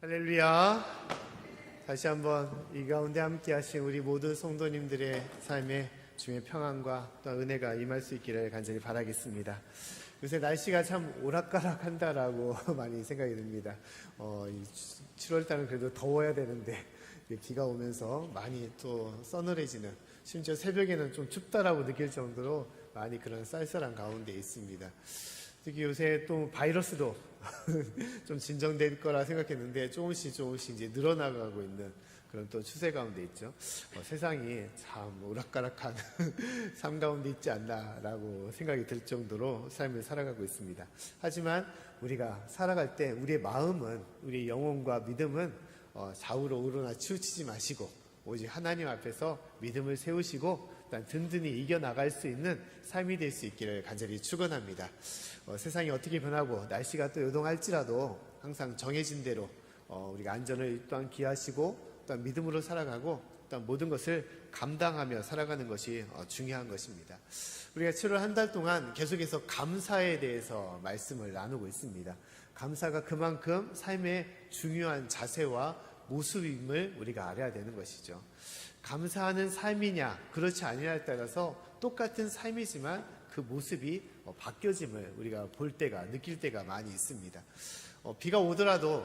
할렐루야. 다시 한번 이 가운데 함께 하신 우리 모든 성도님들의 삶에 주의 평안과 또 은혜가 임할 수 있기를 간절히 바라겠습니다. 요새 날씨가 참 오락가락한다라고 많이 생각이 듭니다. 7월달은 그래도 더워야 되는데 비가 오면서 많이 또 서늘해지는, 심지어 새벽에는 좀 춥다라고 느낄 정도로 많이 그런 쌀쌀한 가운데 있습니다. 특히 요새 또 바이러스도 좀 진정될 거라 생각했는데 조금씩 이제 늘어나가고 있는 그런 또 추세 가운데 있죠. 세상이 참 오락가락한 삶 가운데 있지 않나라고 생각이 들 정도로 삶을 살아가고 있습니다. 하지만 우리가 살아갈 때 우리의 마음은, 우리의 영혼과 믿음은 좌우로 우로나 치우치지 마시고 오직 하나님 앞에서 믿음을 세우시고 든든히 이겨나갈 수 있는 삶이 될 수 있기를 간절히 축원합니다. 세상이 어떻게 변하고 날씨가 또 요동할지라도 항상 정해진 대로 우리가 안전을 또한 기하시고 또한 믿음으로 살아가고 또한 모든 것을 감당하며 살아가는 것이 중요한 것입니다. 우리가 7월 한 달 동안 계속해서 감사에 대해서 말씀을 나누고 있습니다. 감사가 그만큼 삶의 중요한 자세와 모습임을 우리가 알아야 되는 것이죠. 감사하는 삶이냐 그렇지 아니냐에 따라서 똑같은 삶이지만 그 모습이 바뀌어짐을 우리가 볼 때가, 느낄 때가 많이 있습니다. 비가 오더라도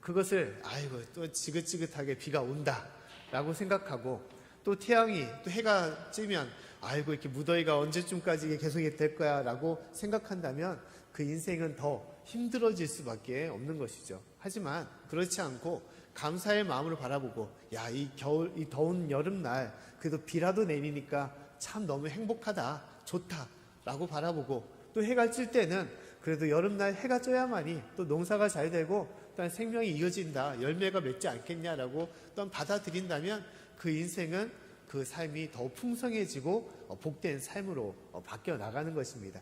그것을 아이고 또 지긋지긋하게 비가 온다 라고 생각하고, 또 태양이 또 해가 찌면 아이고 이렇게 무더위가 언제쯤까지 계속 될 거야 라고 생각한다면 그 인생은 더 힘들어질 수밖에 없는 것이죠. 하지만 그렇지 않고 감사의 마음으로 바라보고, 야, 이 더운 여름날 그래도 비라도 내리니까 참 너무 행복하다, 좋다 라고 바라보고, 또 해가 질 때는 그래도 여름날 해가 쪄야만이 또 농사가 잘 되고 또한 생명이 이어진다, 열매가 맺지 않겠냐라고 또한 받아들인다면 그 인생은, 그 삶이 더 풍성해지고 복된 삶으로 바뀌어 나가는 것입니다.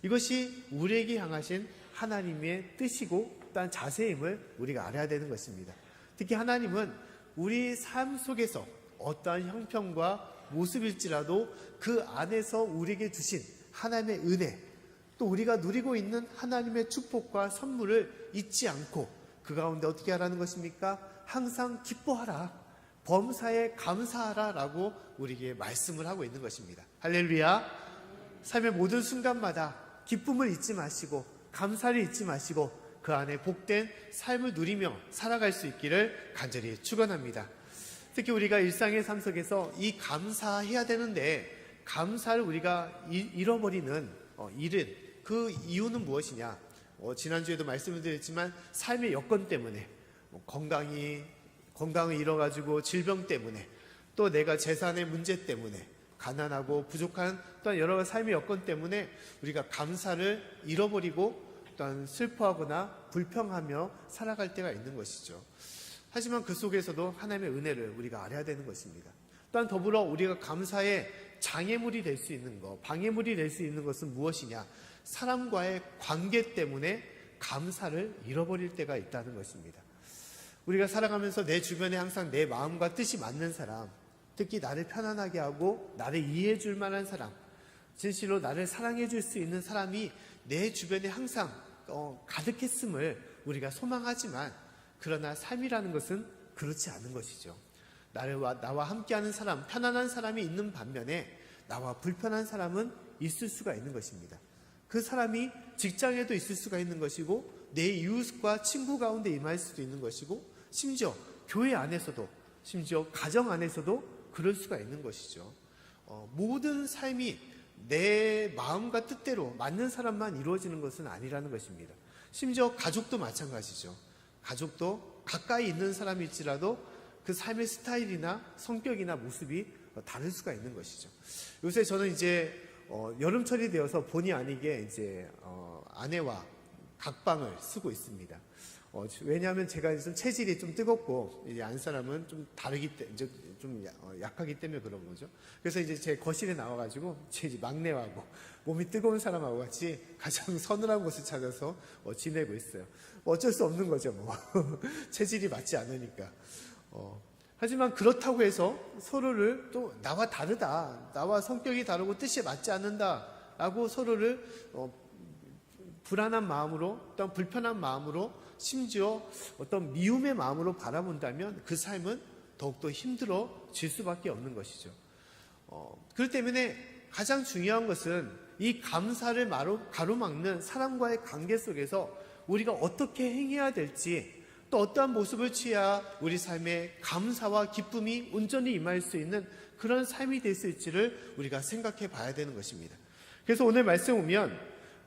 이것이 우리에게 향하신 하나님의 뜻이고 또한 자세임을 우리가 알아야 되는 것입니다. 특히 하나님은 우리 삶 속에서 어떠한 형편과 모습일지라도 그 안에서 우리에게 주신 하나님의 은혜, 또 우리가 누리고 있는 하나님의 축복과 선물을 잊지 않고 그 가운데 어떻게 하라는 것입니까? 항상 기뻐하라, 범사에 감사하라 라고 우리에게 말씀을 하고 있는 것입니다. 할렐루야. 삶의 모든 순간마다 기쁨을 잊지 마시고 감사를 잊지 마시고 그 안에 복된 삶을 누리며 살아갈 수 있기를 간절히 축원합니다. 특히 우리가 일상의 삶 속에서 이 감사해야 되는데 감사를 우리가 잃어버리는 일은, 그 이유는 무엇이냐? 지난주에도 말씀을 드렸지만 삶의 여건 때문에, 건강을 잃어가지고 질병 때문에, 또 내가 재산의 문제 때문에, 가난하고 부족한 또한 여러 가지 삶의 여건 때문에 우리가 감사를 잃어버리고 또한 슬퍼하거나 불평하며 살아갈 때가 있는 것이죠. 하지만 그 속에서도 하나님의 은혜를 우리가 알아야 되는 것입니다. 또한 더불어 우리가 감사의 장애물이 될 수 있는 것, 방해물이 될 수 있는 것은 무엇이냐? 사람과의 관계 때문에 감사를 잃어버릴 때가 있다는 것입니다. 우리가 살아가면서 내 주변에 항상 내 마음과 뜻이 맞는 사람, 특히 나를 편안하게 하고 나를 이해해 줄 만한 사람, 진실로 나를 사랑해 줄 수 있는 사람이 내 주변에 항상 가득했음을 우리가 소망하지만, 그러나 삶이라는 것은 그렇지 않은 것이죠. 나와 함께하는 사람, 편안한 사람이 있는 반면에 나와 불편한 사람은 있을 수가 있는 것입니다. 그 사람이 직장에도 있을 수가 있는 것이고 내 이웃과 친구 가운데 임할 수도 있는 것이고, 심지어 교회 안에서도, 심지어 가정 안에서도 그럴 수가 있는 것이죠. 모든 삶이 내 마음과 뜻대로 맞는 사람만 이루어지는 것은 아니라는 것입니다. 심지어 가족도 마찬가지죠. 가족도 가까이 있는 사람일지라도 그 삶의 스타일이나 성격이나 모습이 다를 수가 있는 것이죠. 요새 저는 이제 여름철이 되어서 본의 아니게 이제 아내와 각방을 쓰고 있습니다. 왜냐하면 제가 좀 체질이 좀 뜨겁고 이제 안 사람은 좀 다르기 때문에, 좀 약하기 때문에 그런 거죠. 그래서 이제 제 거실에 나와가지고 제 막내하고 몸이 뜨거운 사람하고 같이 가장 서늘한 곳을 찾아서 지내고 있어요. 어쩔 수 없는 거죠, 뭐. 체질이 맞지 않으니까. 하지만 그렇다고 해서 서로를 또 나와 다르다, 나와 성격이 다르고 뜻이 맞지 않는다 라고 서로를 불안한 마음으로, 또한 불편한 마음으로 심지어 어떤 미움의 마음으로 바라본다면 그 삶은 더욱더 힘들어질 수밖에 없는 것이죠. 그렇기 때문에 가장 중요한 것은 이 감사를 가로막는 사람과의 관계 속에서 우리가 어떻게 행해야 될지, 또 어떠한 모습을 취해야 우리 삶에 감사와 기쁨이 온전히 임할 수 있는 그런 삶이 될 수 있지를 우리가 생각해 봐야 되는 것입니다. 그래서 오늘 말씀 보면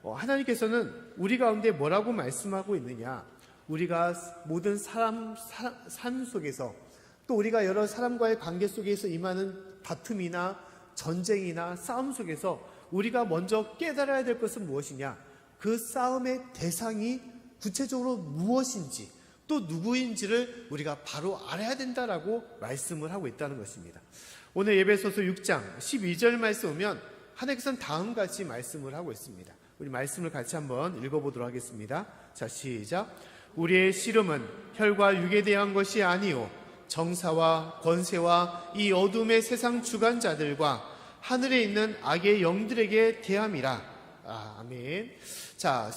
하나님께서는 우리 가운데 뭐라고 말씀하고 있느냐, 우리가 모든 삶 속에서, 또 우리가 여러 사람과의 관계 속에서 임하는 다툼이나 전쟁이나 싸움 속에서 우리가 먼저 깨달아야 될 것은 무엇이냐, 그 싸움의 대상이 구체적으로 무엇인지 또 누구인지를 우리가 바로 알아야 된다라고 말씀을 하고 있다는 것입니다. 오늘 에베소서 6장 12절 말씀 보면 하나님께서는 다음같이 말씀을 하고 있습니다. 우리 말씀을 같이 한번 읽어보도록 하겠습니다. 자, 시작. 우리의 씨름은 혈과 육에 대한 것이 아니요 정사와 권세와 이 어둠의 세상 주관자들과 하늘에 있는 악의 영들에게 대함이라. 아멘. 자,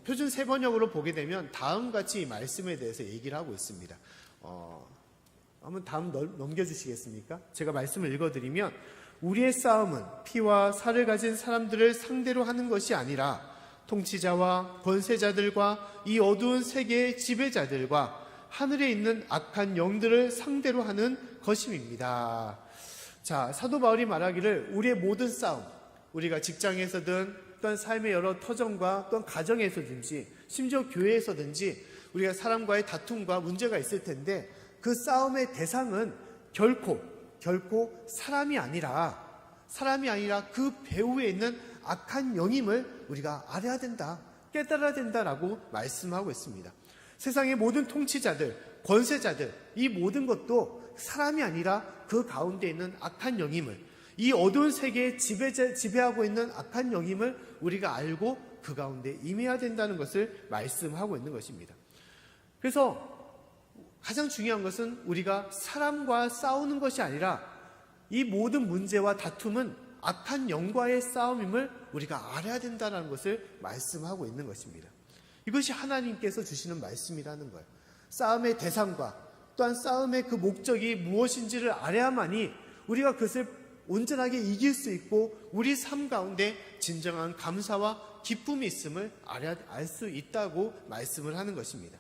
표준 세번역으로 보게 되면 다음같이 이 말씀에 대해서 얘기를 하고 있습니다. 한번 다음 넘겨주시겠습니까? 제가 말씀을 읽어드리면, 우리의 싸움은 피와 살을 가진 사람들을 상대로 하는 것이 아니라 통치자와 권세자들과 이 어두운 세계의 지배자들과 하늘에 있는 악한 영들을 상대로 하는 것임입니다. 자, 사도 바울이 말하기를 우리의 모든 싸움, 우리가 직장에서든 또한 삶의 여러 터전과 또한 가정에서든지 심지어 교회에서든지 우리가 사람과의 다툼과 문제가 있을 텐데, 그 싸움의 대상은 결코 사람이 아니라 그 배후에 있는 악한 영임을 우리가 알아야 된다, 깨달아야 된다라고 말씀하고 있습니다. 세상의 모든 통치자들, 권세자들, 이 모든 것도 사람이 아니라 그 가운데 있는 악한 영임을, 이 어두운 세계에 지배하고 있는 악한 영임을 우리가 알고 그 가운데 임해야 된다는 것을 말씀하고 있는 것입니다. 그래서 가장 중요한 것은 우리가 사람과 싸우는 것이 아니라 이 모든 문제와 다툼은 악한 영과의 싸움임을 우리가 알아야 된다는 것을 말씀하고 있는 것입니다. 이것이 하나님께서 주시는 말씀이라는 거예요. 싸움의 대상과 또한 싸움의 그 목적이 무엇인지를 알아야만이 우리가 그것을 온전하게 이길 수 있고 우리 삶 가운데 진정한 감사와 기쁨이 있음을 알 수 있다고 말씀을 하는 것입니다.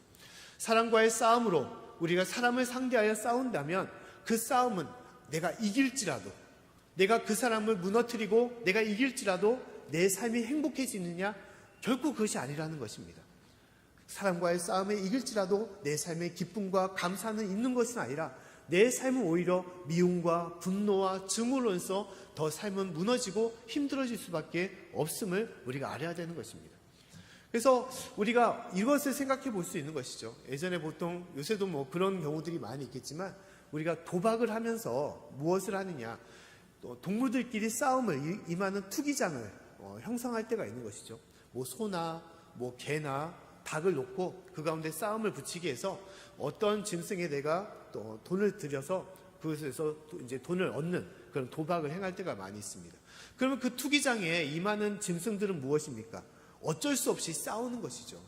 사람과의 싸움으로 우리가 사람을 상대하여 싸운다면 그 싸움은 내가 이길지라도, 내가 그 사람을 무너뜨리고 내가 이길지라도 내 삶이 행복해지느냐? 결코 그것이 아니라는 것입니다. 사람과의 싸움에 이길지라도 내 삶의 기쁨과 감사는 있는 것은 아니라 내 삶은 오히려 미움과 분노와 증오로서 더 삶은 무너지고 힘들어질 수밖에 없음을 우리가 알아야 되는 것입니다. 그래서 우리가 이것을 생각해 볼 수 있는 것이죠. 예전에 보통, 요새도 뭐 그런 경우들이 많이 있겠지만, 우리가 도박을 하면서 무엇을 하느냐, 또 동물들끼리 싸움을 임하는 투기장을 형성할 때가 있는 것이죠. 뭐 소나 뭐 개나 닭을 놓고 그 가운데 싸움을 붙이게 해서 어떤 짐승에 내가 또 돈을 들여서 그것에서 이제 돈을 얻는 그런 도박을 행할 때가 많이 있습니다. 그러면 그 투기장에 임하는 짐승들은 무엇입니까? 어쩔 수 없이 싸우는 것이죠.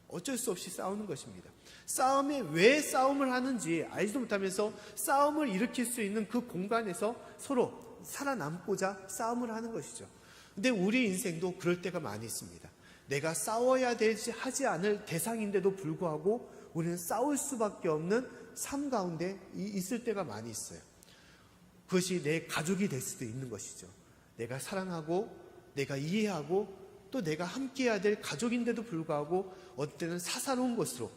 어쩔 수 없이 싸우는 것입니다. 싸움에 왜 싸움을 하는지 알지도 못하면서 싸움을 일으킬 수 있는 그 공간에서 서로 살아남고자 싸움을 하는 것이죠. 근데 우리 인생도 그럴 때가 많이 있습니다. 내가 싸워야 되지 하지 않을 대상인데도 불구하고 우리는 싸울 수밖에 없는 삶 가운데 있을 때가 많이 있어요. 그것이 내 가족이 될 수도 있는 것이죠. 내가 사랑하고 내가 이해하고 또 내가 함께해야 될 가족인데도 불구하고 어떤 때는 사사로운 것으로,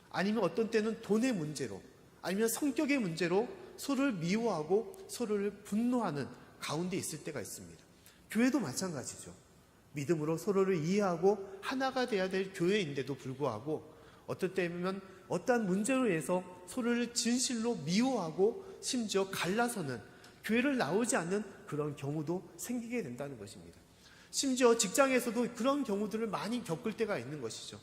아니면 어떤 때는 돈의 문제로, 아니면 성격의 문제로 서로를 미워하고 서로를 분노하는 가운데 있을 때가 있습니다. 교회도 마찬가지죠. 믿음으로 서로를 이해하고 하나가 돼야 될 교회인데도 불구하고 어떤 때면 어떠한 문제로 인해서 서로를 진실로 미워하고 심지어 갈라서는 교회를 나오지 않는 그런 경우도 생기게 된다는 것입니다. 심지어 직장에서도 그런 경우들을 많이 겪을 때가 있는 것이죠.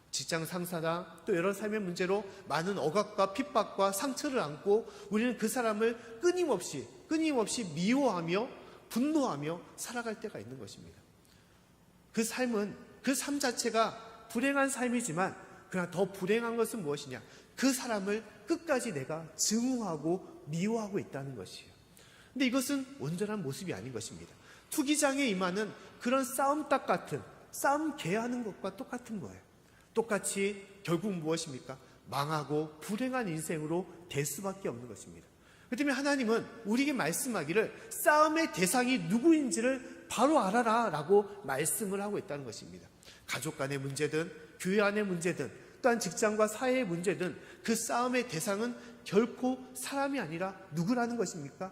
직장 상사나 또 여러 삶의 문제로 많은 억압과 핍박과 상처를 안고 우리는 그 사람을 끊임없이 미워하며 분노하며 살아갈 때가 있는 것입니다. 그 삶 자체가 불행한 삶이지만 그러나 더 불행한 것은 무엇이냐? 그 사람을 끝까지 내가 증오하고 미워하고 있다는 것이에요. 근데 이것은 온전한 모습이 아닌 것입니다. 투기장에 임하는 그런 싸움닭 같은, 싸움 개하는 것과 똑같은 거예요. 똑같이 결국 무엇입니까? 망하고 불행한 인생으로 될 수밖에 없는 것입니다. 그렇기 때문에 하나님은 우리에게 말씀하기를 싸움의 대상이 누구인지를 바로 알아라 라고 말씀을 하고 있다는 것입니다. 가족 간의 문제든 교회 안의 문제든 또한 직장과 사회의 문제든 그 싸움의 대상은 결코 사람이 아니라 누구라는 것입니까?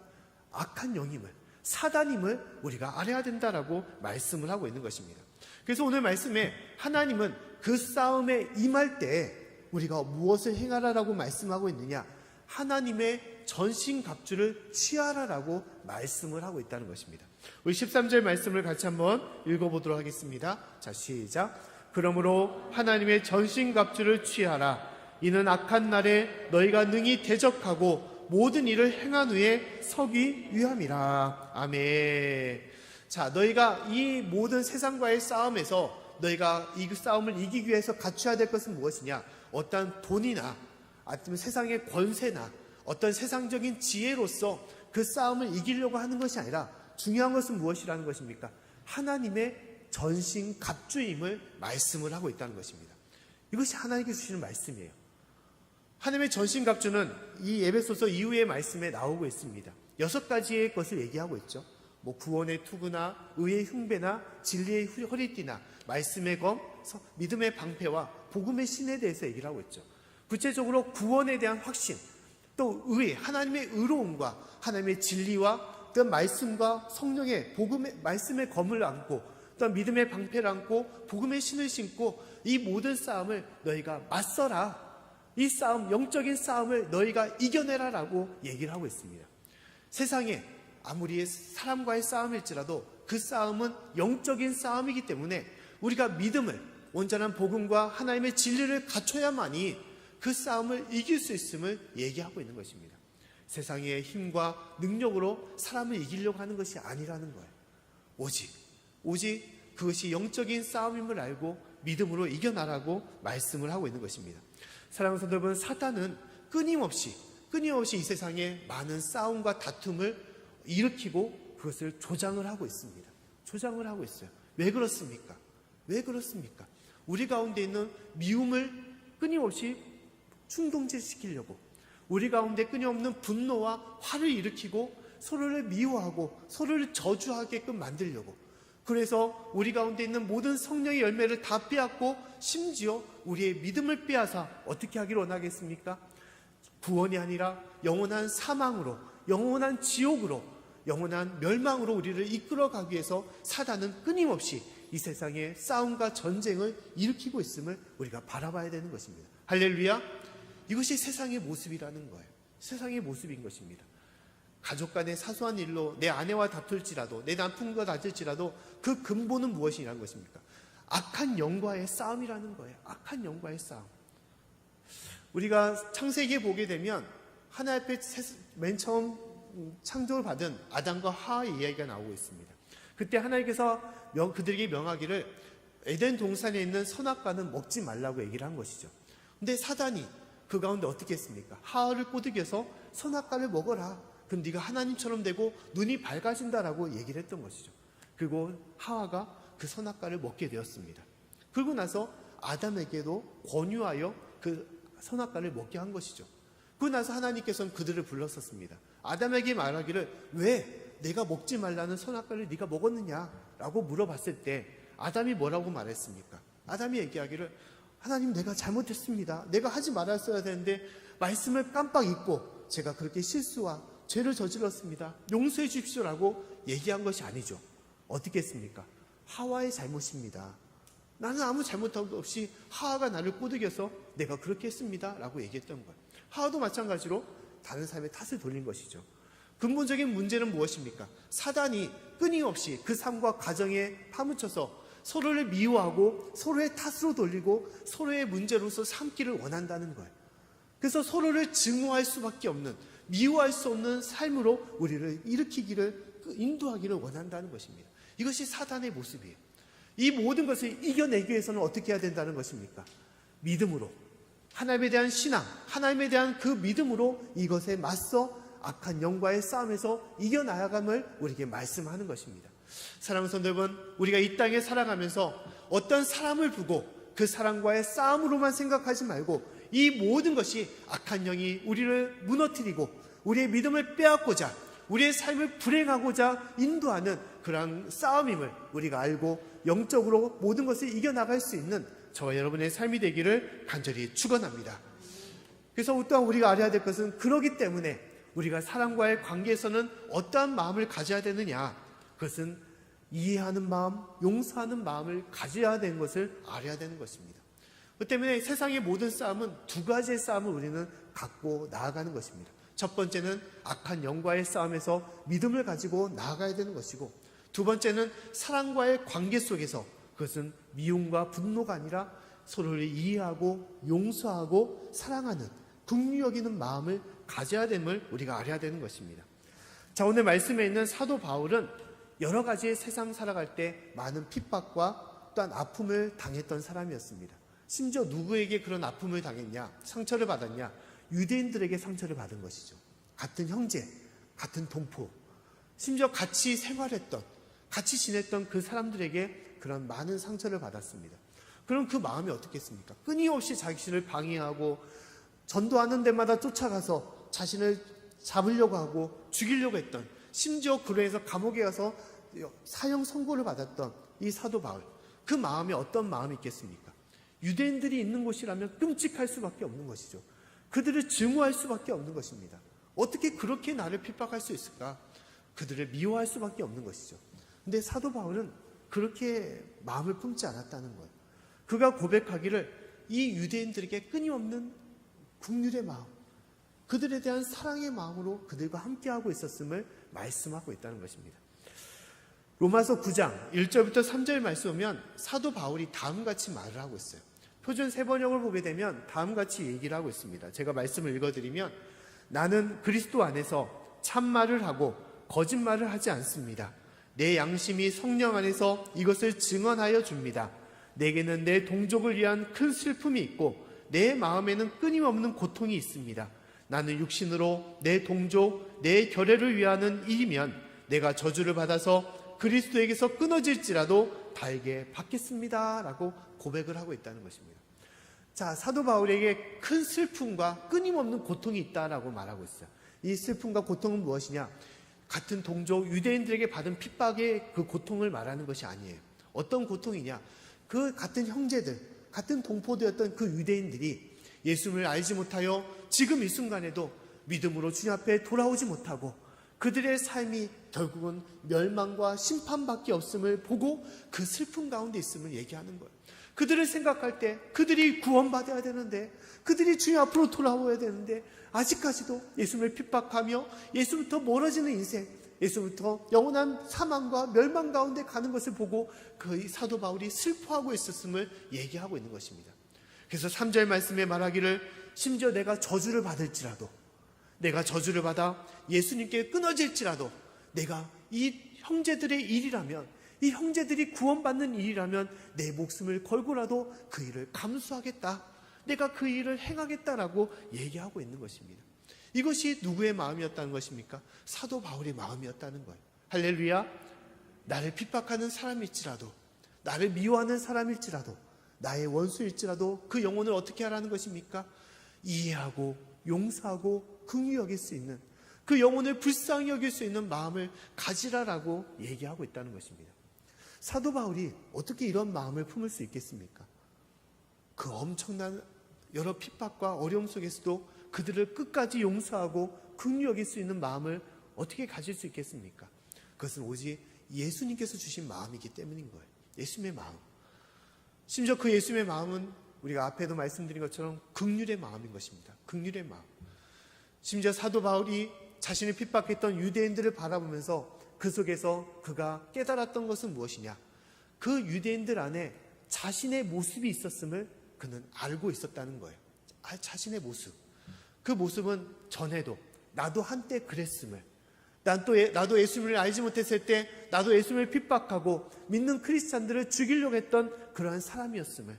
악한 영임을, 사단임을 우리가 알아야 된다라고 말씀을 하고 있는 것입니다. 그래서 오늘 말씀에 하나님은 그 싸움에 임할 때 우리가 무엇을 행하라라고 말씀하고 있느냐? 하나님의 전신갑주를 취하라라고 말씀을 하고 있다는 것입니다. 우리 13절 말씀을 같이 한번 읽어보도록 하겠습니다. 자, 시작. 그러므로 하나님의 전신갑주를 취하라. 이는 악한 날에 너희가 능히 대적하고 모든 일을 행한 후에 서기 위함이라. 아멘. 자, 너희가 이 모든 세상과의 싸움에서 너희가 이 싸움을 이기기 위해서 갖춰야 될 것은 무엇이냐? 어떤 돈이나 아니면 세상의 권세나 어떤 세상적인 지혜로서 그 싸움을 이기려고 하는 것이 아니라 중요한 것은 무엇이라는 것입니까? 하나님의 전신 갑주임을 말씀을 하고 있다는 것입니다. 이것이 하나님께서 주시는 말씀이에요. 하나님의 전신 갑주는 이 에베소서 이후의 말씀에 나오고 있습니다. 6가지의 것을 얘기하고 있죠. 구원의 투구나 의의 흉배나 진리의 허리띠나 말씀의 검, 믿음의 방패와 복음의 신에 대해서 얘기를 하고 있죠. 구체적으로 구원에 대한 확신, 또 의, 하나님의 의로움과 하나님의 진리와 또 말씀과 성령의 복음의 말씀의 검을 안고 또 믿음의 방패를 안고 복음의 신을 신고 이 모든 싸움을 너희가 맞서라. 이 싸움, 영적인 싸움을 너희가 이겨내라라고 얘기를 하고 있습니다. 세상에 아무리 사람과의 싸움일지라도 그 싸움은 영적인 싸움이기 때문에 우리가 믿음을, 온전한 복음과 하나님의 진리를 갖춰야만이 그 싸움을 이길 수 있음을 얘기하고 있는 것입니다. 세상의 힘과 능력으로 사람을 이기려고 하는 것이 아니라는 거예요. 오직 그것이 영적인 싸움임을 알고 믿음으로 이겨나라고 말씀을 하고 있는 것입니다. 사랑하는 성도 여러분, 사탄은 끊임없이 이 세상에 많은 싸움과 다툼을 일으키고 그것을 조장을 하고 있습니다. 조장을 하고 있어요. 왜 그렇습니까? 우리 가운데 있는 미움을 끊임없이 충동질시키려고, 우리 가운데 끊임없는 분노와 화를 일으키고 서로를 미워하고 서로를 저주하게끔 만들려고, 그래서 우리 가운데 있는 모든 성령의 열매를 다 빼앗고 심지어 우리의 믿음을 빼앗아 어떻게 하기를 원하겠습니까? 구원이 아니라 영원한 사망으로, 영원한 지옥으로, 영원한 멸망으로 우리를 이끌어가기 위해서 사단은 끊임없이 이 세상에 싸움과 전쟁을 일으키고 있음을 우리가 바라봐야 되는 것입니다. 할렐루야! 이것이 세상의 모습이라는 거예요. 세상의 모습인 것입니다. 가족 간의 사소한 일로 내 아내와 다툴지라도 내 남편과 다툴지라도 그 근본은 무엇이라는 것입니까? 악한 영과의 싸움이라는 거예요. 악한 영과의 싸움. 우리가 창세기에 보게 되면 하나님 앞에 맨 처음 창조를 받은 아담과 하와의 이야기가 나오고 있습니다. 그때 하나님께서 그들에게 명하기를 에덴 동산에 있는 선악과는 먹지 말라고 얘기를 한 것이죠. 근데 사단이 그 가운데 어떻게 했습니까? 하와를 꼬드겨서 선악과를 먹어라. 그럼 네가 하나님처럼 되고 눈이 밝아진다라고 얘기를 했던 것이죠. 그리고 하와가 그 선악과를 먹게 되었습니다. 그러고 나서 아담에게도 권유하여 그 선악과를 먹게 한 것이죠. 그러고 나서 하나님께서는 그들을 불렀었습니다. 아담에게 말하기를 왜 내가 먹지 말라는 선악과를 네가 먹었느냐라고 물어봤을 때 아담이 뭐라고 말했습니까? 아담이 얘기하기를 하나님, 내가 잘못했습니다. 내가 하지 말았어야 되는데 말씀을 깜빡 잊고 제가 그렇게 실수와 죄를 저질렀습니다. 용서해 주십시오라고 얘기한 것이 아니죠. 어떻게 했습니까? 하와의 잘못입니다. 나는 아무 잘못도 없이 하와가 나를 꼬드겨서 내가 그렇게 했습니다 라고 얘기했던 거예요. 하와도 마찬가지로 다른 사람의 탓을 돌린 것이죠. 근본적인 문제는 무엇입니까? 사단이 끊임없이 그 삶과 가정에 파묻혀서 서로를 미워하고 서로의 탓으로 돌리고 서로의 문제로서 삼기를 원한다는 거예요. 그래서 서로를 증오할 수밖에 없는, 미워할 수 없는 삶으로 우리를 인도하기를 원한다는 것입니다. 이것이 사단의 모습이에요. 이 모든 것을 이겨내기 위해서는 어떻게 해야 된다는 것입니까? 믿음으로, 하나님에 대한 신앙, 하나님에 대한 그 믿음으로 이것에 맞서 악한 영과의 싸움에서 이겨나감을 우리에게 말씀하는 것입니다. 사랑하는 성도 여러분, 우리가 이 땅에 살아가면서 어떤 사람을 보고 그 사람과의 싸움으로만 생각하지 말고 이 모든 것이 악한 영이 우리를 무너뜨리고 우리의 믿음을 빼앗고자, 우리의 삶을 불행하고자 인도하는 그러한 싸움임을 우리가 알고 영적으로 모든 것을 이겨나갈 수 있는 저와 여러분의 삶이 되기를 간절히 축원합니다. 그래서 또한 우리가 알아야 될 것은, 그러기 때문에 우리가 사람과의 관계에서는 어떠한 마음을 가져야 되느냐, 그것은 이해하는 마음, 용서하는 마음을 가져야 되는 것을 알아야 되는 것입니다. 그 때문에 세상의 모든 싸움은 두 가지의 싸움을 우리는 갖고 나아가는 것입니다. 첫 번째는 악한 영과의 싸움에서 믿음을 가지고 나아가야 되는 것이고, 두 번째는 사랑과의 관계 속에서 그것은 미움과 분노가 아니라 서로를 이해하고 용서하고 사랑하는, 긍휼히 여기는 마음을 가져야 됨을 우리가 알아야 되는 것입니다. 자, 오늘 말씀에 있는 사도 바울은 여러 가지의 세상 살아갈 때 많은 핍박과 또한 아픔을 당했던 사람이었습니다. 심지어 누구에게 그런 아픔을 당했냐, 상처를 받았냐? 유대인들에게 상처를 받은 것이죠. 같은 형제, 같은 동포, 심지어 같이 생활했던, 같이 지냈던 그 사람들에게 그런 많은 상처를 받았습니다. 그럼 그 마음이 어떻겠습니까? 끊임없이 자신을 방해하고 전도하는 데마다 쫓아가서 자신을 잡으려고 하고 죽이려고 했던, 심지어 그로 인해서 감옥에 가서 사형 선고를 받았던 이 사도 바울, 그 마음이 어떤 마음이 있겠습니까? 유대인들이 있는 곳이라면 끔찍할 수밖에 없는 것이죠. 그들을 증오할 수밖에 없는 것입니다. 어떻게 그렇게 나를 핍박할 수 있을까? 그들을 미워할 수밖에 없는 것이죠. 근데 사도 바울은 그렇게 마음을 품지 않았다는 거예요. 그가 고백하기를 이 유대인들에게 끊임없는 긍휼의 마음, 그들에 대한 사랑의 마음으로 그들과 함께하고 있었음을 말씀하고 있다는 것입니다. 로마서 9장 1절부터 3절 말씀 보면 사도 바울이 다음같이 말을 하고 있어요. 표준 세번역을 보게 되면 다음같이 얘기를 하고 있습니다. 제가 말씀을 읽어드리면, 나는 그리스도 안에서 참말을 하고 거짓말을 하지 않습니다. 내 양심이 성령 안에서 이것을 증언하여 줍니다. 내게는 내 동족을 위한 큰 슬픔이 있고 내 마음에는 끊임없는 고통이 있습니다. 나는 육신으로 내 동족, 내 결례를 위하는 일이면 내가 저주를 받아서 그리스도에게서 끊어질지라도 달게 받겠습니다 라고 고백을 하고 있다는 것입니다. 자, 사도 바울에게 큰 슬픔과 끊임없는 고통이 있다라고 말하고 있어요. 이 슬픔과 고통은 무엇이냐? 같은 동족 유대인들에게 받은 핍박의 그 고통을 말하는 것이 아니에요. 어떤 고통이냐? 그 같은 형제들, 같은 동포되었던 그 유대인들이 예수님을 알지 못하여 지금 이 순간에도 믿음으로 주님 앞에 돌아오지 못하고 그들의 삶이 결국은 멸망과 심판밖에 없음을 보고 그 슬픔 가운데 있음을 얘기하는 거예요. 그들을 생각할 때 그들이 구원받아야 되는데, 그들이 주님 앞으로 돌아와야 되는데 아직까지도 예수님을 핍박하며 예수부터 멀어지는 인생, 예수부터 영원한 사망과 멸망 가운데 가는 것을 보고 그 사도 바울이 슬퍼하고 있었음을 얘기하고 있는 것입니다. 그래서 3절 말씀에 말하기를, 심지어 내가 저주를 받을지라도, 내가 저주를 받아 예수님께 끊어질지라도, 내가 이 형제들의 일이라면, 이 형제들이 구원받는 일이라면 내 목숨을 걸고라도 그 일을 감수하겠다, 내가 그 일을 행하겠다라고 얘기하고 있는 것입니다. 이것이 누구의 마음이었다는 것입니까? 사도 바울의 마음이었다는 거예요. 할렐루야. 나를 핍박하는 사람일지라도, 나를 미워하는 사람일지라도, 나의 원수일지라도 그 영혼을 어떻게 하라는 것입니까? 이해하고 용서하고 긍휼히 여길 수 있는, 그 영혼을 불쌍히 여길 수 있는 마음을 가지라라고 얘기하고 있다는 것입니다. 사도 바울이 어떻게 이런 마음을 품을 수 있겠습니까? 그 엄청난 여러 핍박과 어려움 속에서도 그들을 끝까지 용서하고 긍휼히 여길 수 있는 마음을 어떻게 가질 수 있겠습니까? 그것은 오직 예수님께서 주신 마음이기 때문인 거예요. 예수님의 마음. 심지어 그 예수님의 마음은 우리가 앞에도 말씀드린 것처럼 긍휼의 마음인 것입니다. 긍휼의 마음. 심지어 사도 바울이 자신을 핍박했던 유대인들을 바라보면서 그 속에서 그가 깨달았던 것은 무엇이냐? 그 유대인들 안에 자신의 모습이 있었음을 그는 알고 있었다는 거예요. 자신의 모습. 그 모습은 전에도 나도 한때 그랬음을, 나도 예수님을 알지 못했을 때 나도 예수님을 핍박하고 믿는 크리스찬들을 죽이려고 했던 그러한 사람이었음을,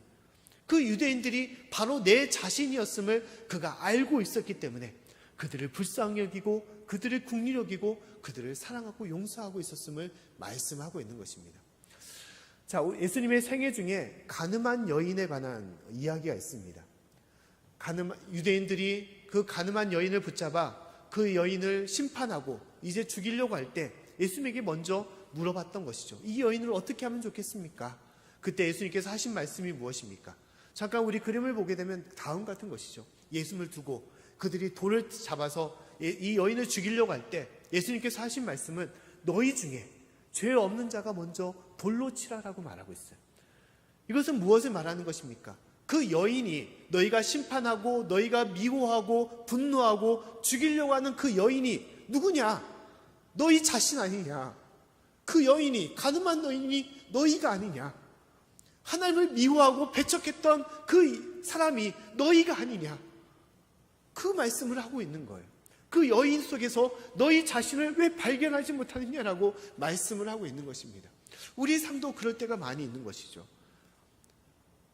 그 유대인들이 바로 내 자신이었음을 그가 알고 있었기 때문에 그들을 불쌍히 여기고 그들을 긍휼히 여기고 그들을 사랑하고 용서하고 있었음을 말씀하고 있는 것입니다. 자, 예수님의 생애 중에 가늠한 여인에 관한 이야기가 있습니다. 유대인들이 그 가늠한 여인을 붙잡아 그 여인을 심판하고 이제 죽이려고 할 때 예수님에게 먼저 물어봤던 것이죠. 이 여인을 어떻게 하면 좋겠습니까? 그때 예수님께서 하신 말씀이 무엇입니까? 잠깐 우리 그림을 보게 되면 다음 같은 것이죠. 예수님을 두고 그들이 돌을 잡아서 이 여인을 죽이려고 할 때 예수님께서 하신 말씀은 너희 중에 죄 없는 자가 먼저 돌로 치라라고 말하고 있어요. 이것은 무엇을 말하는 것입니까? 그 여인이 너희가 심판하고 너희가 미워하고 분노하고 죽이려고 하는 그 여인이 누구냐? 너희 자신 아니냐? 그 여인이, 가늠한 여인이 너희가 아니냐? 하나님을 미워하고 배척했던 그 사람이 너희가 아니냐? 그 말씀을 하고 있는 거예요. 그 여인 속에서 너희 자신을 왜 발견하지 못하느냐라고 말씀을 하고 있는 것입니다. 우리 삶도 그럴 때가 많이 있는 것이죠.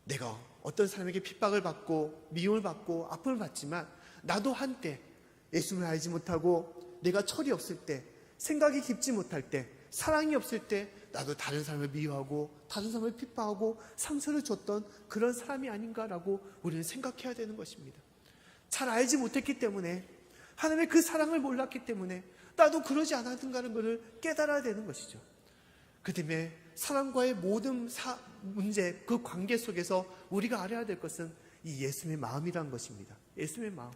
내가 어떤 사람에게 핍박을 받고 미움을 받고 아픔을 받지만 나도 한때 예수님을 알지 못하고 내가 철이 없을 때, 생각이 깊지 못할 때, 사랑이 없을 때 나도 다른 사람을 미워하고 다른 사람을 핍박하고 상처를 줬던 그런 사람이 아닌가라고 우리는 생각해야 되는 것입니다. 잘 알지 못했기 때문에, 하나님의 그 사랑을 몰랐기 때문에 나도 그러지 않았는가는 것을 깨달아야 되는 것이죠. 그 때문에 사람과의 모든 문제, 그 관계 속에서 우리가 알아야 될 것은 이 예수님의 마음이란 것입니다. 예수님의 마음,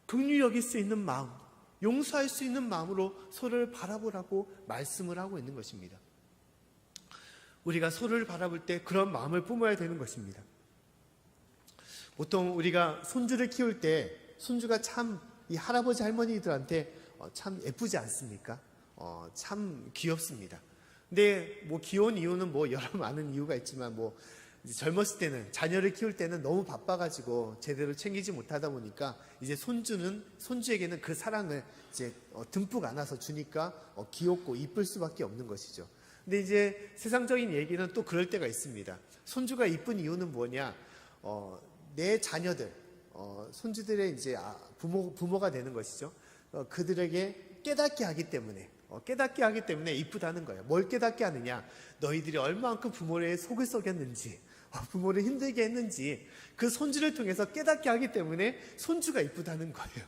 긍휼히 여길 수 있는 마음, 용서할 수 있는 마음으로 서로를 바라보라고 말씀을 하고 있는 것입니다. 우리가 서로를 바라볼 때 그런 마음을 뿜어야 되는 것입니다. 보통 우리가 손주를 키울 때 손주가 참 이 할아버지 할머니들한테 참 예쁘지 않습니까? 참 귀엽습니다. 근데 뭐 귀여운 이유는 뭐 여러 많은 이유가 있지만 뭐 이제 젊었을 때는, 자녀를 키울 때는 너무 바빠가지고 제대로 챙기지 못하다 보니까 이제 손주에게는 그 사랑을 이제 듬뿍 안아서 주니까 귀엽고 이쁠 수밖에 없는 것이죠. 근데 이제 세상적인 얘기는 또 그럴 때가 있습니다. 손주가 이쁜 이유는 뭐냐? 내 자녀들, 손주들의 이제 부모가 되는 것이죠. 그들에게 깨닫게 하기 때문에 이쁘다는 거예요. 뭘 깨닫게 하느냐? 너희들이 얼마만큼 부모의 속을 썩였는지, 부모를 힘들게 했는지 그 손주를 통해서 깨닫게 하기 때문에 손주가 이쁘다는 거예요.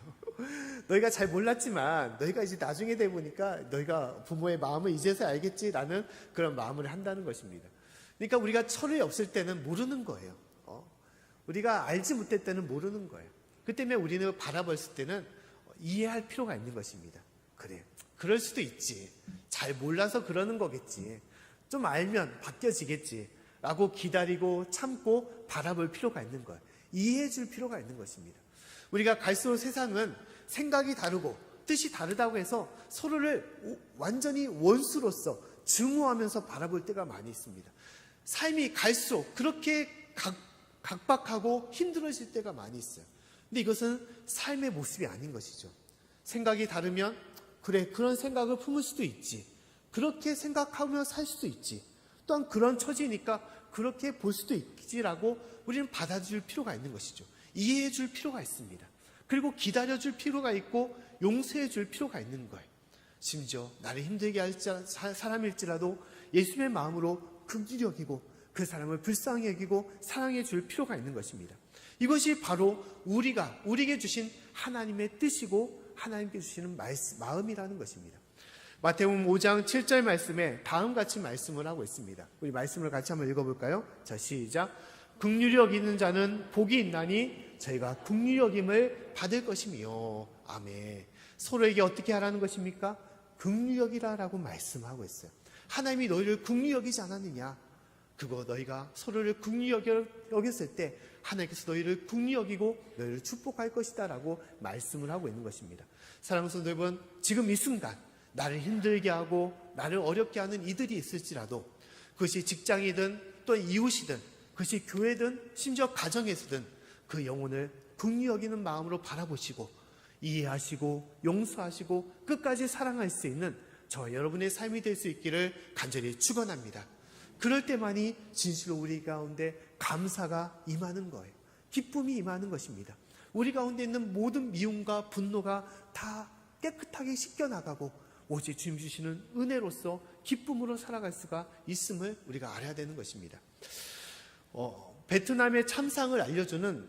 너희가 잘 몰랐지만 너희가 이제 나중에 돼 보니까 너희가 부모의 마음을 이제서 알겠지라는 그런 마음을 한다는 것입니다. 그러니까 우리가 철이 없을 때는 모르는 거예요. 우리가 알지 못할 때는 모르는 거예요. 그 때문에 우리는 바라봤을 때는 이해할 필요가 있는 것입니다. 그래, 그럴 수도 있지. 잘 몰라서 그러는 거겠지. 좀 알면 바뀌어지겠지. 라고 기다리고 참고 바라볼 필요가 있는 거예요. 이해해 줄 필요가 있는 것입니다. 우리가 갈수록 세상은 생각이 다르고 뜻이 다르다고 해서 서로를 완전히 원수로서 증오하면서 바라볼 때가 많이 있습니다. 삶이 갈수록 그렇게 각박하고 힘들어질 때가 많이 있어요. 근데 이것은 삶의 모습이 아닌 것이죠. 생각이 다르면 그래, 그런 생각을 품을 수도 있지. 그렇게 생각하며 살 수도 있지. 또한 그런 처지니까 그렇게 볼 수도 있지라고 우리는 받아줄 필요가 있는 것이죠. 이해해 줄 필요가 있습니다. 그리고 기다려 줄 필요가 있고 용서해 줄 필요가 있는 거예요. 심지어 나를 힘들게 할 사람일지라도 예수님의 마음으로 긍휼히 여기고 그 사람을 불쌍히 여기고 사랑해 줄 필요가 있는 것입니다. 이것이 바로 우리에게 주신 하나님의 뜻이고 하나님께 주시는 마음이라는 것입니다. 마태복음 5장 7절 말씀에 다음같이 말씀을 하고 있습니다. 우리 말씀을 같이 한번 읽어볼까요? 자, 시작. 긍휼히 여기는 자는 복이 있나니 저희가 긍휼히 여김을 받을 것이며. 아멘. 서로에게 어떻게 하라는 것입니까? 긍휼히 여기라라고 말씀하고 있어요. 하나님이 너희를 긍휼히 여기지 않았느냐? 그거 너희가 서로를 긍휼히 여겼을 때 하나님께서 너희를 긍휼히 여기고 너희를 축복할 것이다 라고 말씀을 하고 있는 것입니다. 사랑하는 성도 여러분, 지금 이 순간 나를 힘들게 하고 나를 어렵게 하는 이들이 있을지라도 그것이 직장이든 또 이웃이든 그것이 교회든 심지어 가정에서든 그 영혼을 긍휼히 여기는 마음으로 바라보시고 이해하시고 용서하시고 끝까지 사랑할 수 있는 저 여러분의 삶이 될 수 있기를 간절히 축원합니다. 그럴 때만이 진실로 우리 가운데 감사가 임하는 거예요. 기쁨이 임하는 것입니다. 우리 가운데 있는 모든 미움과 분노가 다 깨끗하게 씻겨나가고 오직 주님 주시는 은혜로서 기쁨으로 살아갈 수가 있음을 우리가 알아야 되는 것입니다. 베트남의 참상을 알려주는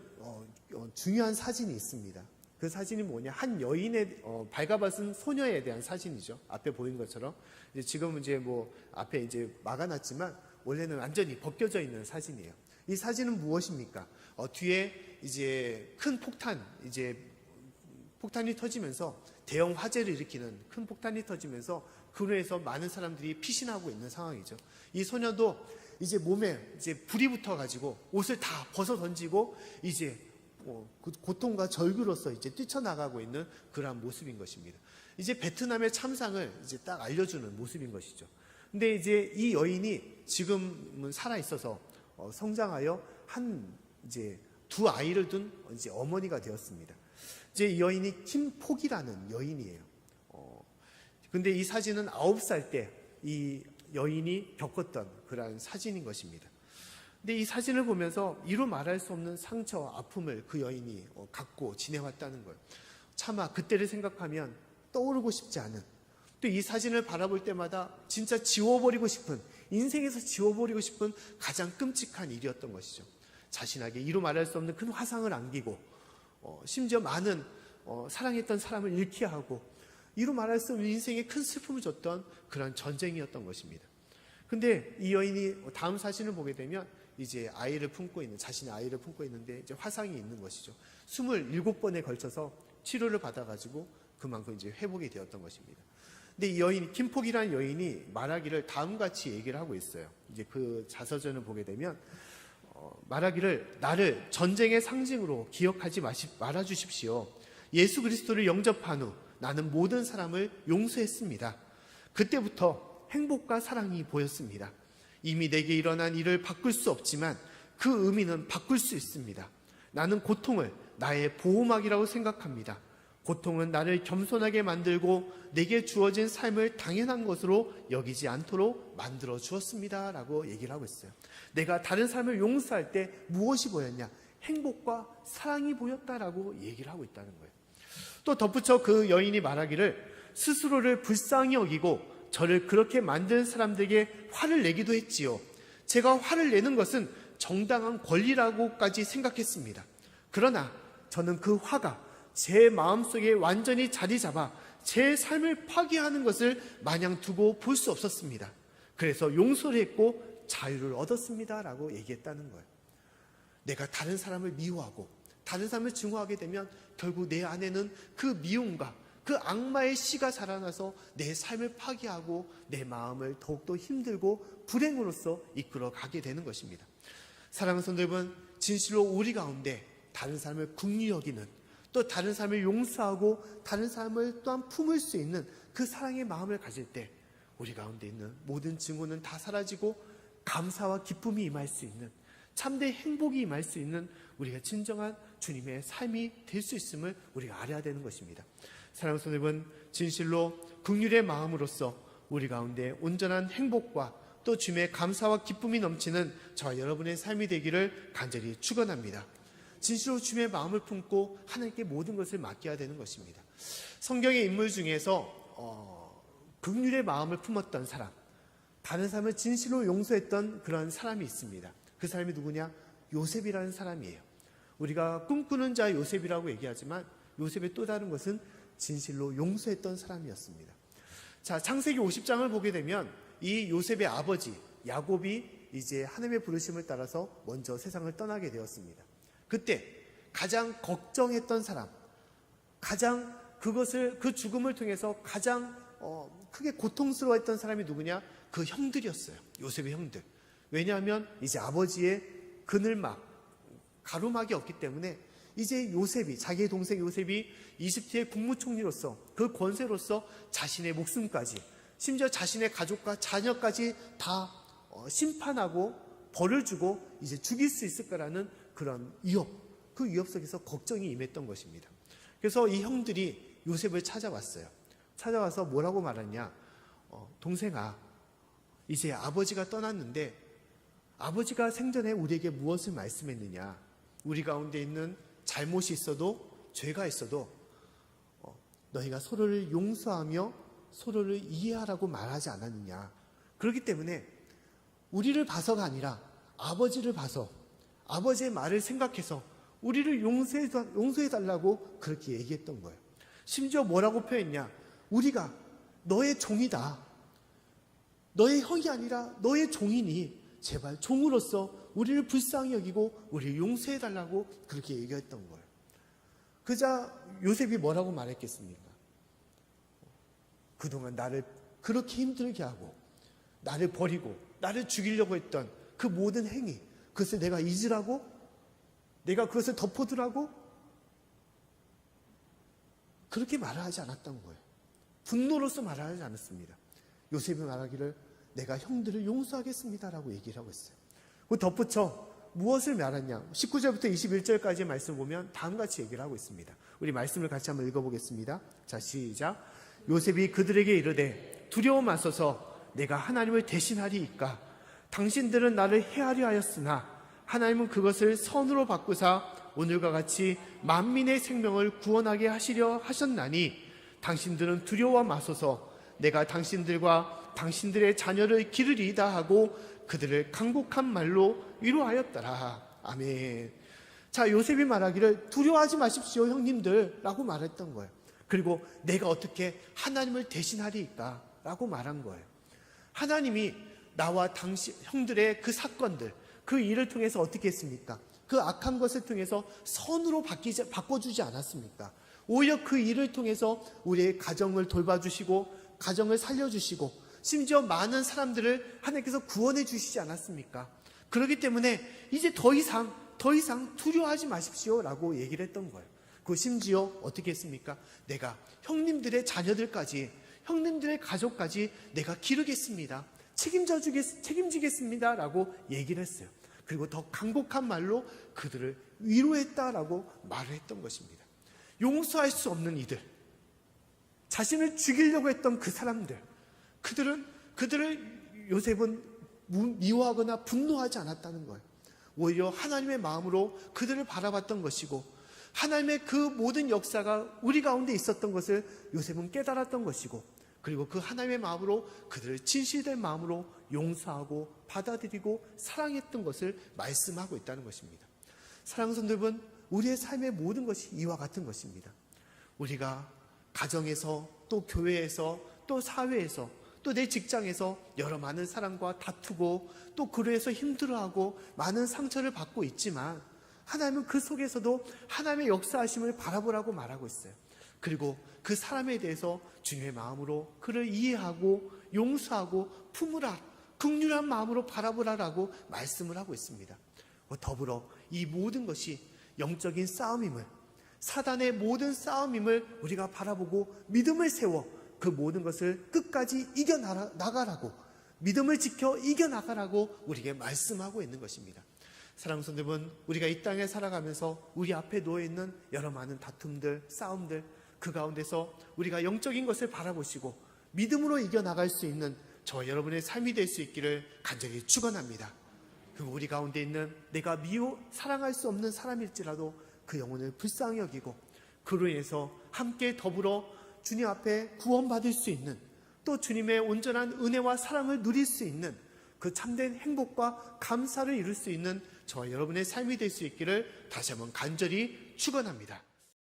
중요한 사진이 있습니다. 그 사진이 뭐냐? 한 여인의 발가벗은 소녀에 대한 사진이죠. 앞에 보인 것처럼. 지금은 이제 뭐 앞에 이제 막아놨지만 원래는 완전히 벗겨져 있는 사진이에요. 이 사진은 무엇입니까? 뒤에 이제 큰 폭탄이 터지면서 대형 화재를 일으키는 큰 폭탄이 터지면서 그로 해서 많은 사람들이 피신하고 있는 상황이죠. 이 소녀도 이제 몸에 이제 불이 붙어가지고 옷을 다 벗어 던지고 이제 고통과 절규로서 이제 뛰쳐나가고 있는 그러한 모습인 것입니다. 이제 베트남의 참상을 이제 딱 알려주는 모습인 것이죠. 근데 이제 이 여인이 지금은 살아 있어서 성장하여 이제 두 아이를 둔 이제 어머니가 되었습니다. 이제 이 여인이 김폭이라는 여인이에요. 근데 이 사진은 9살 때 이 여인이 겪었던 그러한 사진인 것입니다. 근데 이 사진을 보면서 이루 말할 수 없는 상처와 아픔을 그 여인이 갖고 지내왔다는 거예요. 차마 그때를 생각하면 떠오르고 싶지 않은, 또 이 사진을 바라볼 때마다 진짜 지워버리고 싶은, 인생에서 지워버리고 싶은 가장 끔찍한 일이었던 것이죠. 자신에게 이루 말할 수 없는 큰 화상을 안기고 심지어 많은 사랑했던 사람을 잃게 하고 이루 말할 수 없는 인생에 큰 슬픔을 줬던 그런 전쟁이었던 것입니다. 근데 이 여인이 다음 사진을 보게 되면 이제 자신의 아이를 품고 있는데 이제 화상이 있는 것이죠. 27번에 걸쳐서 치료를 받아가지고 그만큼 이제 회복이 되었던 것입니다. 근데 이 여인, 김폭이라는 여인이 말하기를 다음같이 얘기를 하고 있어요. 이제 그 자서전을 보게 되면 말하기를 나를 전쟁의 상징으로 기억하지 말아주십시오. 예수 그리스도를 영접한 후 나는 모든 사람을 용서했습니다. 그때부터 행복과 사랑이 보였습니다. 이미 내게 일어난 일을 바꿀 수 없지만 그 의미는 바꿀 수 있습니다. 나는 고통을 나의 보호막이라고 생각합니다. 고통은 나를 겸손하게 만들고 내게 주어진 삶을 당연한 것으로 여기지 않도록 만들어 주었습니다. 라고 얘기를 하고 있어요. 내가 다른 사람을 용서할 때 무엇이 보였냐? 행복과 사랑이 보였다라고 얘기를 하고 있다는 거예요. 또 덧붙여 그 여인이 말하기를 스스로를 불쌍히 여기고 저를 그렇게 만든 사람들에게 화를 내기도 했지요. 제가 화를 내는 것은 정당한 권리라고까지 생각했습니다. 그러나 저는 그 화가 제 마음속에 완전히 자리 잡아 제 삶을 파괴하는 것을 마냥 두고 볼 수 없었습니다. 그래서 용서를 했고 자유를 얻었습니다. 라고 얘기했다는 거예요. 내가 다른 사람을 미워하고 다른 사람을 증오하게 되면 결국 내 안에는 그 미움과 그 악마의 씨가 자라나서 내 삶을 파괴하고 내 마음을 더욱더 힘들고 불행으로서 이끌어 가게 되는 것입니다. 사랑하는 성도 여러분, 진실로 우리 가운데 다른 사람을 긍휼히 여기는, 또 다른 사람을 용서하고 다른 사람을 또한 품을 수 있는 그 사랑의 마음을 가질 때 우리 가운데 있는 모든 증오는 다 사라지고 감사와 기쁨이 임할 수 있는, 참된 행복이 임할 수 있는 우리가 진정한 주님의 삶이 될 수 있음을 우리가 알아야 되는 것입니다. 사랑하는 성도 여러분, 진실로 긍휼의 마음으로써 우리 가운데 온전한 행복과 또 주님의 감사와 기쁨이 넘치는 저와 여러분의 삶이 되기를 간절히 축원합니다. 진실로 주님의 마음을 품고 하나님께 모든 것을 맡겨야 되는 것입니다. 성경의 인물 중에서 긍휼의 마음을 품었던 사람, 다른 사람을 진실로 용서했던 그런 사람이 있습니다. 그 사람이 누구냐? 요셉이라는 사람이에요. 우리가 꿈꾸는 자 요셉이라고 얘기하지만 요셉의 또 다른 것은 진실로 용서했던 사람이었습니다. 자, 창세기 50장을 보게 되면 이 요셉의 아버지 야곱이 이제 하나님의 부르심을 따라서 먼저 세상을 떠나게 되었습니다. 그때 가장 걱정했던 사람, 가장 그 죽음을 통해서 가장 크게 고통스러워했던 사람이 누구냐? 그 형들이었어요. 요셉의 형들. 왜냐하면 이제 아버지의 그늘막, 가로막이 없기 때문에 이제 요셉이, 자기의 동생 요셉이 이집트의 국무총리로서 그 권세로서 자신의 목숨까지, 심지어 자신의 가족과 자녀까지 다 심판하고 벌을 주고 이제 죽일 수 있을 거라는 그런 위협, 그 위협 속에서 걱정이 임했던 것입니다. 그래서 이 형들이 요셉을 찾아왔어요. 찾아와서 뭐라고 말하냐? 동생아, 이제 아버지가 떠났는데 아버지가 생전에 우리에게 무엇을 말씀했느냐? 우리 가운데 있는 잘못이 있어도 죄가 있어도 너희가 서로를 용서하며 서로를 이해하라고 말하지 않았느냐? 그렇기 때문에 우리를 봐서가 아니라 아버지를 봐서 아버지의 말을 생각해서 우리를 용서해달라고 그렇게 얘기했던 거예요. 심지어 뭐라고 표현했냐? 우리가 너의 종이다. 너의 형이 아니라 너의 종이니 제발 종으로서 우리를 불쌍히 여기고 우리를 용서해달라고 그렇게 얘기했던 거예요. 그자 요셉이 뭐라고 말했겠습니까? 그동안 나를 그렇게 힘들게 하고 나를 버리고 나를 죽이려고 했던 그 모든 행위, 그것을 내가 잊으라고? 내가 그것을 덮어두라고? 그렇게 말하지 않았던 거예요. 분노로서 말하지 않았습니다. 요셉이 말하기를 내가 형들을 용서하겠습니다라고 얘기를 하고 있어요. 그 덧붙여 무엇을 말하냐? 19절부터 21절까지의 말씀을 보면 다음같이 얘기를 하고 있습니다. 우리 말씀을 같이 한번 읽어보겠습니다. 자, 시작. 요셉이 그들에게 이르되 두려워 마소서 내가 하나님을 대신하리이까? 당신들은 나를 해하려 하였으나 하나님은 그것을 선으로 바꾸사 오늘과 같이 만민의 생명을 구원하게 하시려 하셨나니 당신들은 두려워 마소서 내가 당신들과 당신들의 자녀를 기르리이다 하고 그들을 강곡한 말로 위로하였더라. 아멘. 자, 요셉이 말하기를 두려워하지 마십시오 형님들 라고 말했던 거예요. 그리고 내가 어떻게 하나님을 대신하리이까 라고 말한 거예요. 하나님이 나와 당신 형들의 그 사건들, 그 일을 통해서 어떻게 했습니까? 그 악한 것을 통해서 선으로 바꿔주지 않았습니까? 오히려 그 일을 통해서 우리의 가정을 돌봐주시고 가정을 살려주시고 심지어 많은 사람들을 하나님께서 구원해 주시지 않았습니까? 그렇기 때문에 이제 더 이상 두려워하지 마십시오 라고 얘기를 했던 거예요. 그 심지어 어떻게 했습니까? 내가 형님들의 자녀들까지 형님들의 가족까지 내가 기르겠습니다. 책임지겠습니다 라고 얘기를 했어요. 그리고 더 강곡한 말로 그들을 위로했다라고 말을 했던 것입니다. 용서할 수 없는 이들, 자신을 죽이려고 했던 그 사람들, 그들을 요셉은 미워하거나 분노하지 않았다는 거예요. 오히려 하나님의 마음으로 그들을 바라봤던 것이고 하나님의 그 모든 역사가 우리 가운데 있었던 것을 요셉은 깨달았던 것이고 그리고 그 하나님의 마음으로 그들을 진실된 마음으로 용서하고 받아들이고 사랑했던 것을 말씀하고 있다는 것입니다. 사랑하는 성도 여러분, 우리의 삶의 모든 것이 이와 같은 것입니다. 우리가 가정에서 또 교회에서 또 사회에서 또 내 직장에서 여러 많은 사람과 다투고 또 그로 해서 힘들어하고 많은 상처를 받고 있지만 하나님은 그 속에서도 하나님의 역사하심을 바라보라고 말하고 있어요. 그리고 그 사람에 대해서 주님의 마음으로 그를 이해하고 용서하고 품으라, 긍휼한 마음으로 바라보라라고 말씀을 하고 있습니다. 더불어 이 모든 것이 영적인 싸움임을, 사단의 모든 싸움임을 우리가 바라보고 믿음을 세워 그 모든 것을 끝까지 이겨나가라고, 믿음을 지켜 이겨나가라고 우리에게 말씀하고 있는 것입니다. 사랑하는 성도 여러분, 우리가 이 땅에 살아가면서 우리 앞에 놓여있는 여러 많은 다툼들, 싸움들, 그 가운데서 우리가 영적인 것을 바라보시고 믿음으로 이겨나갈 수 있는 저와 여러분의 삶이 될 수 있기를 간절히 축원합니다. 그리고 우리 가운데 있는 내가 사랑할 수 없는 사람일지라도 그 영혼을 불쌍히 여기고 그로 인해서 함께 더불어 주님 앞에 구원받을 수 있는, 또 주님의 온전한 은혜와 사랑을 누릴 수 있는 그 참된 행복과 감사를 이룰 수 있는 저와 여러분의 삶이 될 수 있기를 다시 한번 간절히 축원합니다.